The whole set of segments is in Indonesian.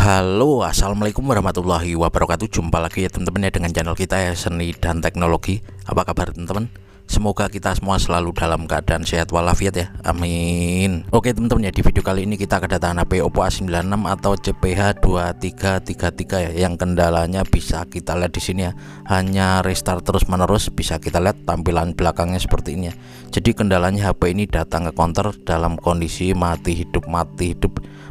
Halo, assalamualaikum warahmatullahi wabarakatuh. Jumpa lagi ya teman-teman ya dengan channel kita ya, Seni dan Teknologi. Apa kabar teman-teman? Semoga kita semua selalu dalam keadaan sehat walafiat ya, amin. Oke teman-teman ya, di video kali ini kita kedatangan HP Oppo A96 atau CPH2333 ya, yang kendalanya bisa kita lihat di sini ya, hanya restart terus menerus. Bisa kita lihat tampilan belakangnya seperti ini ya. Jadi kendalanya HP ini datang ke counter dalam kondisi mati hidup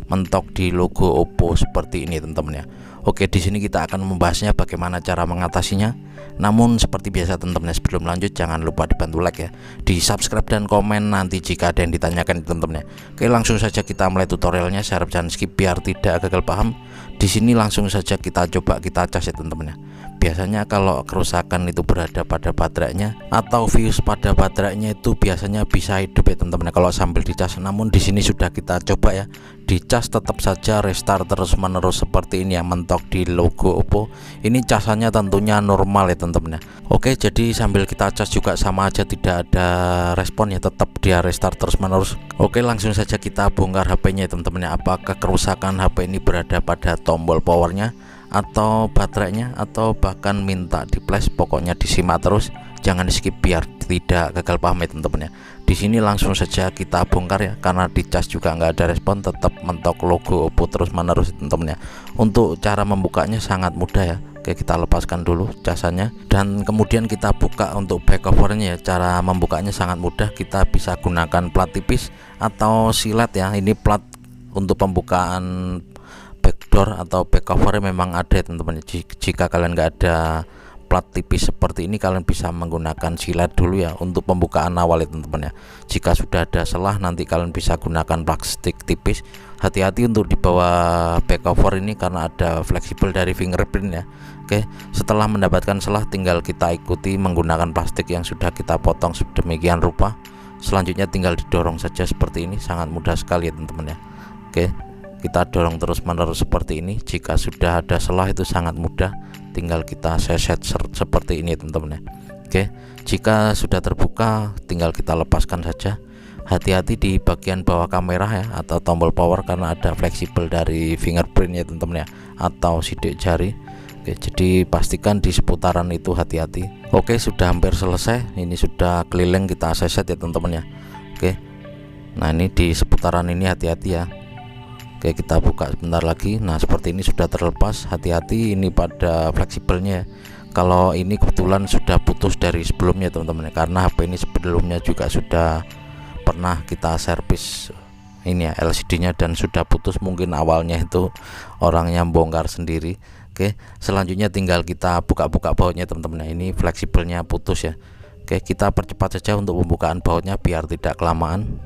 mentok di logo Oppo seperti ini teman-teman ya. Oke, di sini kita akan membahasnya bagaimana cara mengatasinya. Namun seperti biasa teman-teman ya, sebelum lanjut jangan lupa dibantu like ya, di subscribe dan komen nanti jika ada yang ditanyakan teman-teman ya. Oke, langsung saja kita mulai tutorialnya. Saya harap jangan skip biar tidak gagal paham. Di sini langsung saja kita coba kita cas ya teman-teman ya. Biasanya kalau kerusakan itu berada pada baterainya atau fuse pada baterainya itu biasanya bisa hidup ya teman-teman ya, kalau sambil dicas. Namun di sini sudah kita coba ya, dicas tetap saja restart terus menerus seperti ini ya, mentok di logo Oppo. Ini casannya tentunya normal ya teman-teman ya. Oke, jadi sambil kita cas juga sama aja, tidak ada respon ya, tetap dia restart terus menerus. Oke, langsung saja kita bongkar HP-nya ya teman-teman ya. Apakah kerusakan HP ini berada pada tombol powernya atau baterainya, atau bahkan minta di flash? Pokoknya disimak terus, jangan di skip biar tidak gagal paham ya teman-teman ya. Di sini langsung saja kita bongkar ya, karena dicas juga nggak ada respon, tetap mentok logo Oppo terus menerus teman-teman ya. Untuk cara membukanya sangat mudah ya. Oke, kita lepaskan dulu casannya dan kemudian kita buka untuk back covernya ya. Cara membukanya sangat mudah, kita bisa gunakan plat tipis atau silet ya. Ini plat untuk pembukaan backdoor atau back cover memang ada ya teman-teman. Jika kalian nggak ada plat tipis seperti ini, kalian bisa menggunakan silet dulu ya untuk pembukaan awal ya teman-teman ya. Jika sudah ada selah, nanti kalian bisa gunakan plastik tipis. Hati-hati untuk di bawah back cover ini karena ada fleksibel dari fingerprint ya. Oke, setelah mendapatkan selah tinggal kita ikuti menggunakan plastik yang sudah kita potong sedemikian rupa. Selanjutnya tinggal didorong saja seperti ini, sangat mudah sekali ya teman-teman ya. Oke, kita dorong terus menerus seperti ini. Jika sudah ada selah itu sangat mudah, tinggal kita seset seperti ini teman-teman ya. Oke, jika sudah terbuka tinggal kita lepaskan saja. Hati-hati di bagian bawah kamera ya, atau tombol power, karena ada fleksibel dari fingerprint ya teman-teman ya, atau sidik jari. Oke, jadi pastikan di seputaran itu hati-hati. Oke, sudah hampir selesai. Ini sudah keliling, kita seset ya teman-teman ya. Oke, nah ini di seputaran ini hati-hati ya. Oke, kita buka sebentar lagi. Nah, seperti ini sudah terlepas. Hati-hati ini pada fleksibelnya. Kalau ini kebetulan sudah putus dari sebelumnya teman-teman ya, karena HP ini sebelumnya juga sudah pernah kita servis ini ya, LCD-nya, dan sudah putus. Mungkin awalnya itu orangnya bongkar sendiri. Oke, selanjutnya tinggal kita buka-buka bautnya teman-teman ya. Ini fleksibelnya putus ya. Oke, kita percepat saja untuk pembukaan bautnya biar tidak kelamaan.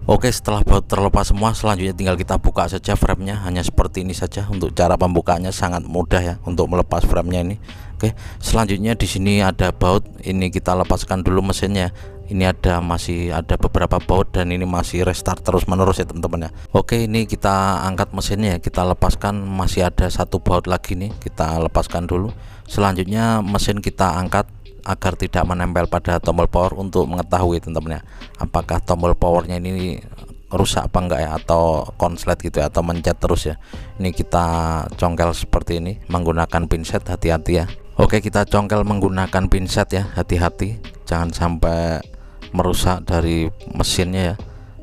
Oke, setelah baut terlepas semua, selanjutnya tinggal kita buka saja framenya. Hanya seperti ini saja. Untuk cara pembukaannya sangat mudah ya, untuk melepas framenya ini. Oke, selanjutnya di sini ada baut. Ini kita lepaskan dulu mesinnya. Ini masih ada beberapa baut dan ini masih restart terus menerus ya teman-teman ya. Oke, ini kita angkat mesinnya ya, kita lepaskan. Masih ada satu baut lagi nih, kita lepaskan dulu. Selanjutnya mesin kita angkat agar tidak menempel pada tombol power, untuk mengetahui teman-teman ya, apakah tombol powernya ini rusak apa enggak ya, atau konslet gitu ya, atau mencet terus ya. Ini kita congkel seperti ini menggunakan pinset, hati-hati ya. Oke, kita congkel menggunakan pinset ya, hati-hati jangan sampai merusak dari mesinnya ya.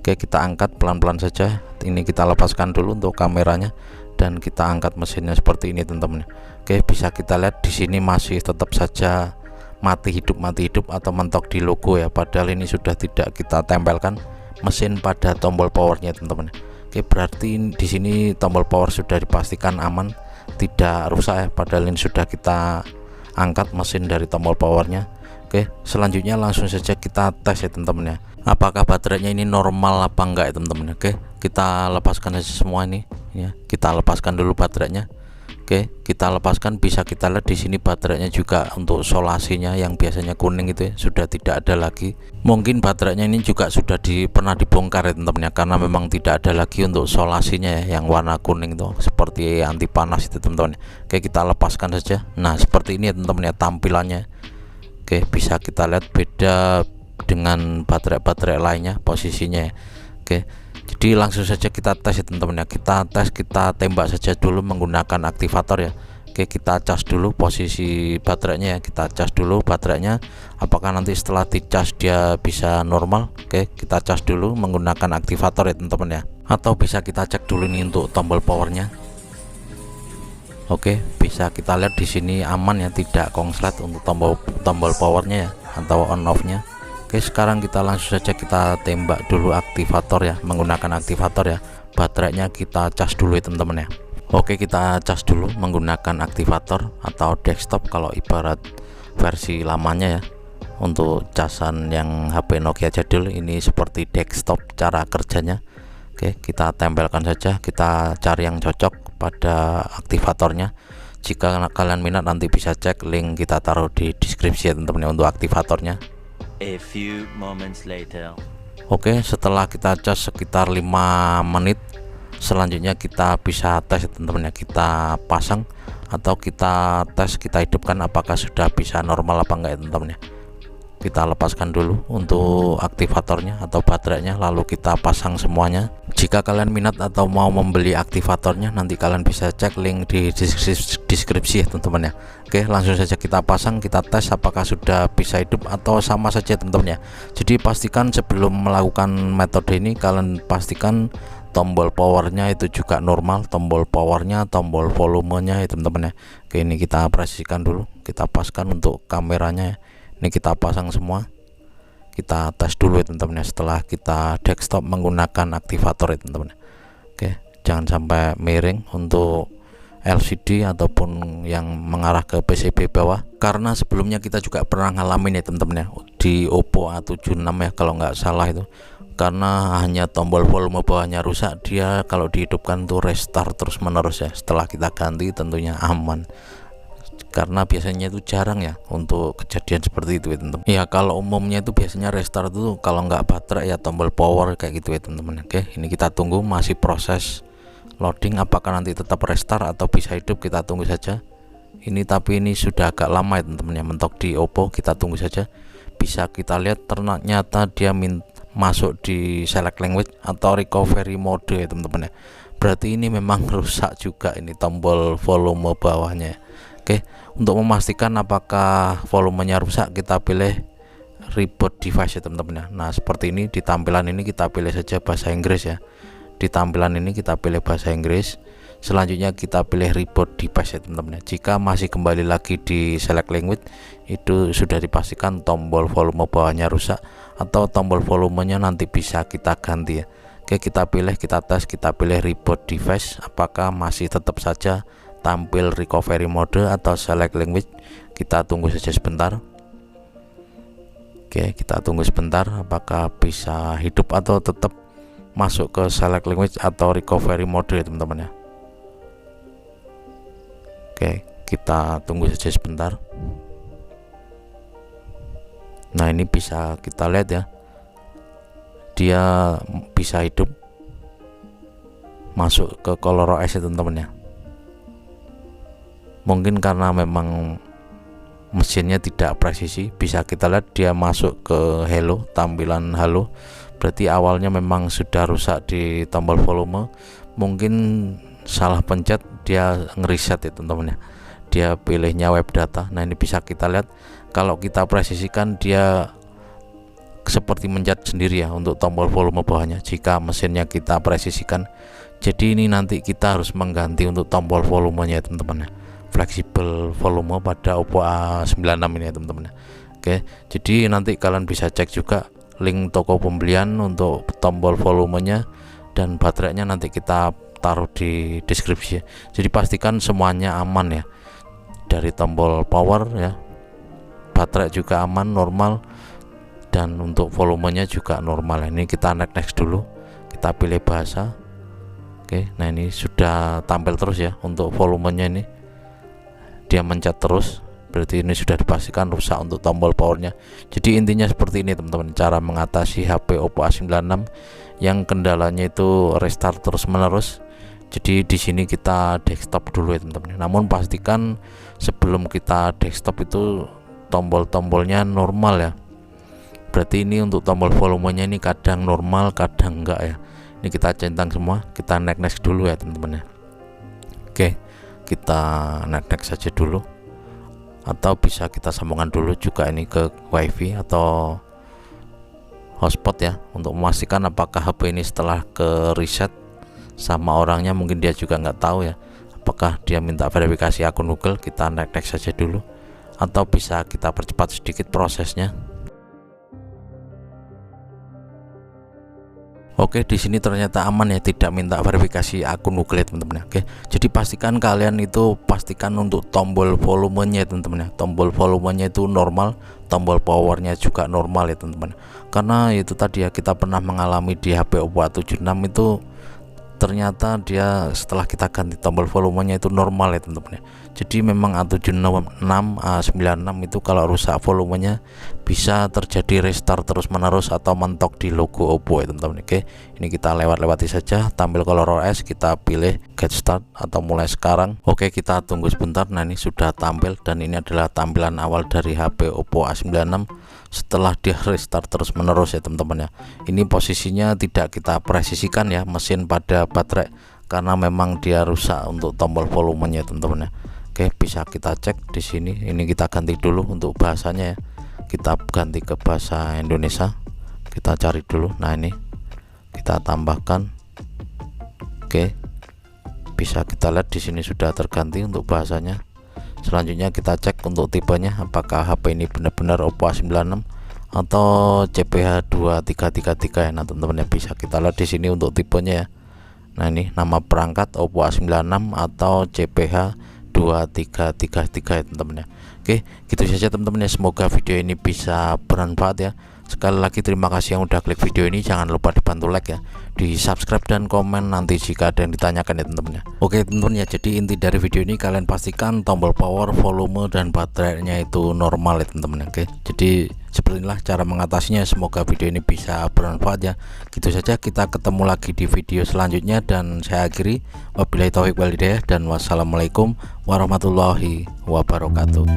Oke, kita angkat pelan-pelan saja. Ini kita lepaskan dulu untuk kameranya dan kita angkat mesinnya seperti ini teman-teman. Oke, bisa kita lihat di sini masih tetap saja mati hidup atau mentok di logo ya, padahal ini sudah tidak kita tempelkan mesin pada tombol powernya teman-teman. Oke, berarti di sini tombol power sudah dipastikan aman, tidak rusak ya, padahal ini sudah kita angkat mesin dari tombol powernya. Oke, selanjutnya langsung saja kita tes ya teman-teman ya, apakah baterainya ini normal apa enggak ya teman-teman. Oke, kita lepaskan saja semua ini ya, kita lepaskan dulu baterainya. Oke, kita lepaskan. Bisa kita lihat di sini baterainya juga untuk solasinya yang biasanya kuning itu ya, sudah tidak ada lagi. Mungkin baterainya ini juga sudah pernah dibongkar ya teman-teman ya, karena memang tidak ada lagi untuk solasinya ya, yang warna kuning itu seperti anti panas itu teman-teman. Oke, kita lepaskan saja. Nah, seperti ini ya teman-teman ya tampilannya. Oke, bisa kita lihat beda dengan baterai-baterai lainnya posisinya ya. Oke, jadi langsung saja kita tes ya teman-teman ya. Kita tes, kita tembak saja dulu menggunakan aktivator ya. Oke, kita cas dulu posisi baterainya ya. Kita cas dulu baterainya, apakah nanti setelah dicas dia bisa normal. Oke, kita cas dulu menggunakan aktivator ya teman-teman ya. Atau bisa kita cek dulu nih untuk tombol powernya. Oke, bisa kita lihat di sini aman ya, tidak konslet untuk tombol powernya ya, atau on off nya. Oke, sekarang kita langsung saja kita tembak dulu aktivator ya, menggunakan aktivator ya. Baterainya kita cas dulu ya teman-teman ya. Oke, kita cas dulu menggunakan aktivator atau desktop kalau ibarat versi lamanya ya. Untuk casan yang HP Nokia jadul ini seperti desktop cara kerjanya. Oke, kita tempelkan saja, kita cari yang cocok pada aktivatornya. Jika kalian minat nanti bisa cek, link kita taruh di deskripsi ya teman-teman untuk aktivatornya. A few moments later. Oke, setelah kita cas sekitar 5 menit, selanjutnya kita bisa tes teman-teman ya. Kita pasang atau kita tes, kita hidupkan apakah sudah bisa normal apa enggak ya teman-teman ya. Kita lepaskan dulu untuk aktivatornya atau baterainya, lalu kita pasang semuanya. Jika kalian minat atau mau membeli aktivatornya, nanti kalian bisa cek link di deskripsi ya teman-teman ya. Oke, langsung saja kita pasang, kita tes apakah sudah bisa hidup atau sama saja teman-teman ya. Jadi pastikan sebelum melakukan metode ini, kalian pastikan tombol powernya itu juga normal, tombol powernya, tombol volumenya ya teman-teman ya. Oke, ini kita presisikan dulu, kita paskan untuk kameranya ya. Ini kita pasang semua, kita tes dulu ya teman-teman ya, setelah kita desktop menggunakan aktivator ya teman-teman. Oke, jangan sampai miring untuk LCD ataupun yang mengarah ke PCB bawah, karena sebelumnya kita juga pernah ngalamin ya teman-teman ya di Oppo A76 ya kalau nggak salah itu, karena hanya tombol volume bawahnya rusak, dia kalau dihidupkan tuh restart terus menerus ya. Setelah kita ganti tentunya aman, karena biasanya itu jarang ya untuk kejadian seperti itu ya teman-teman ya. Kalau umumnya itu biasanya restart itu kalau nggak baterai ya tombol power kayak gitu ya teman-teman. Oke, ini kita tunggu, masih proses loading, apakah nanti tetap restart atau bisa hidup, kita tunggu saja. Ini tapi ini sudah agak lama ya teman-teman ya mentok di Oppo, kita tunggu saja. Bisa kita lihat ternyata dia masuk di select language atau recovery mode ya teman-teman ya. Berarti ini memang rusak juga ini tombol volume bawahnya ya. Oke, untuk memastikan apakah volumenya rusak, kita pilih reboot device ya teman-teman ya. Nah, seperti ini di tampilan ini kita pilih saja bahasa Inggris ya. Di tampilan ini kita pilih bahasa Inggris. Selanjutnya kita pilih reboot device ya teman-teman ya. Jika masih kembali lagi di select language, itu sudah dipastikan tombol volume bawahnya rusak atau tombol volumenya nanti bisa kita ganti ya. Oke, kita pilih, kita tes, kita pilih reboot device, apakah masih tetap saja tampil recovery mode atau select language. Kita tunggu saja sebentar. Oke, kita tunggu sebentar apakah bisa hidup atau tetap masuk ke select language atau recovery mode ya teman-teman ya. Oke, kita tunggu saja sebentar. Nah, ini bisa kita lihat ya, dia bisa hidup masuk ke ColorOS ya teman-teman ya. Mungkin karena memang mesinnya tidak presisi, bisa kita lihat dia masuk ke hello, tampilan halo. Berarti awalnya memang sudah rusak di tombol volume, mungkin salah pencet, dia ngeriset ya teman-teman ya. Dia pilihnya web data. Nah, ini bisa kita lihat kalau kita presisikan dia seperti mencet sendiri ya untuk tombol volume bawahnya jika mesinnya kita presisikan. Jadi ini nanti kita harus mengganti untuk tombol volumenya ya teman-teman ya. Fleksibel volume pada Oppo A96 ini ya teman-teman. Oke, jadi nanti kalian bisa cek juga link toko pembelian untuk tombol volumenya dan baterainya, nanti kita taruh di deskripsi. Jadi pastikan semuanya aman ya, dari tombol power ya, baterai juga aman normal, dan untuk volumenya juga normal. Ini kita next dulu, kita pilih bahasa. Oke, nah ini sudah tampil terus ya untuk volumenya, ini dia mencet terus, berarti ini sudah dipastikan rusak untuk tombol powernya. Jadi intinya seperti ini teman-teman, cara mengatasi HP Oppo A96 yang kendalanya itu restart terus menerus. Jadi di sini kita desktop dulu ya teman-teman. Namun pastikan sebelum kita desktop itu tombol-tombolnya normal ya. Berarti ini untuk tombol volumenya ini kadang normal kadang enggak ya. Ini kita centang semua, kita next dulu ya teman-teman ya. Oke, kita next saja dulu, atau bisa kita sambungkan dulu juga ini ke wifi atau hotspot ya, untuk memastikan apakah HP ini setelah ke reset sama orangnya, mungkin dia juga nggak tahu ya apakah dia minta verifikasi akun Google. Kita next saja dulu, atau bisa kita percepat sedikit prosesnya. Oke, di sini ternyata aman ya, tidak minta verifikasi akun Google ya teman-teman. Oke, jadi pastikan kalian itu pastikan untuk tombol volumenya teman-teman ya. Tombol volumenya itu normal, tombol powernya juga normal ya teman-teman. Karena itu tadi ya, kita pernah mengalami di HP Oppo A76 itu ternyata dia setelah kita ganti tombol volumenya itu normal ya teman-teman ya. Jadi memang A76 A96 itu kalau rusak volumenya bisa terjadi restart terus menerus atau mentok di logo Oppo ya teman-teman. Oke, ini kita lewati saja, tampil ColorOS, kita pilih get start atau mulai sekarang. Oke, kita tunggu sebentar. Nah, ini sudah tampil dan ini adalah tampilan awal dari HP Oppo A96 setelah dia restart terus menerus ya teman-teman ya. Ini posisinya tidak kita presisikan ya mesin pada baterai, karena memang dia rusak untuk tombol volumenya teman-teman ya. Oke, bisa kita cek di sini. Ini kita ganti dulu untuk bahasanya ya. Kita ganti ke bahasa Indonesia. Kita cari dulu. Nah, ini kita tambahkan. Oke, bisa kita lihat di sini sudah terganti untuk bahasanya. Selanjutnya kita cek untuk tipenya, apakah HP ini benar-benar Oppo A96 atau CPH 2333 ya. Nah teman-teman ya, bisa kita lihat di sini untuk tipenya ya. Nah, ini nama perangkat Oppo A96 atau CPH 2333 ya teman-teman ya. Oke, gitu saja teman-teman ya, semoga video ini bisa bermanfaat ya. Sekali lagi terima kasih yang udah klik video ini, jangan lupa dibantu like ya, di subscribe dan komen nanti jika ada yang ditanyakan ya teman-teman ya. Oke teman-teman ya, jadi inti dari video ini kalian pastikan tombol power, volume dan baterainya itu normal ya teman-teman. Oke, jadi seperti inilah cara mengatasinya. Semoga video ini bisa bermanfaat ya. Gitu saja, kita ketemu lagi di video selanjutnya dan saya akhiri, wabillahi taufiq wal hidayah dan wassalamualaikum warahmatullahi wabarakatuh.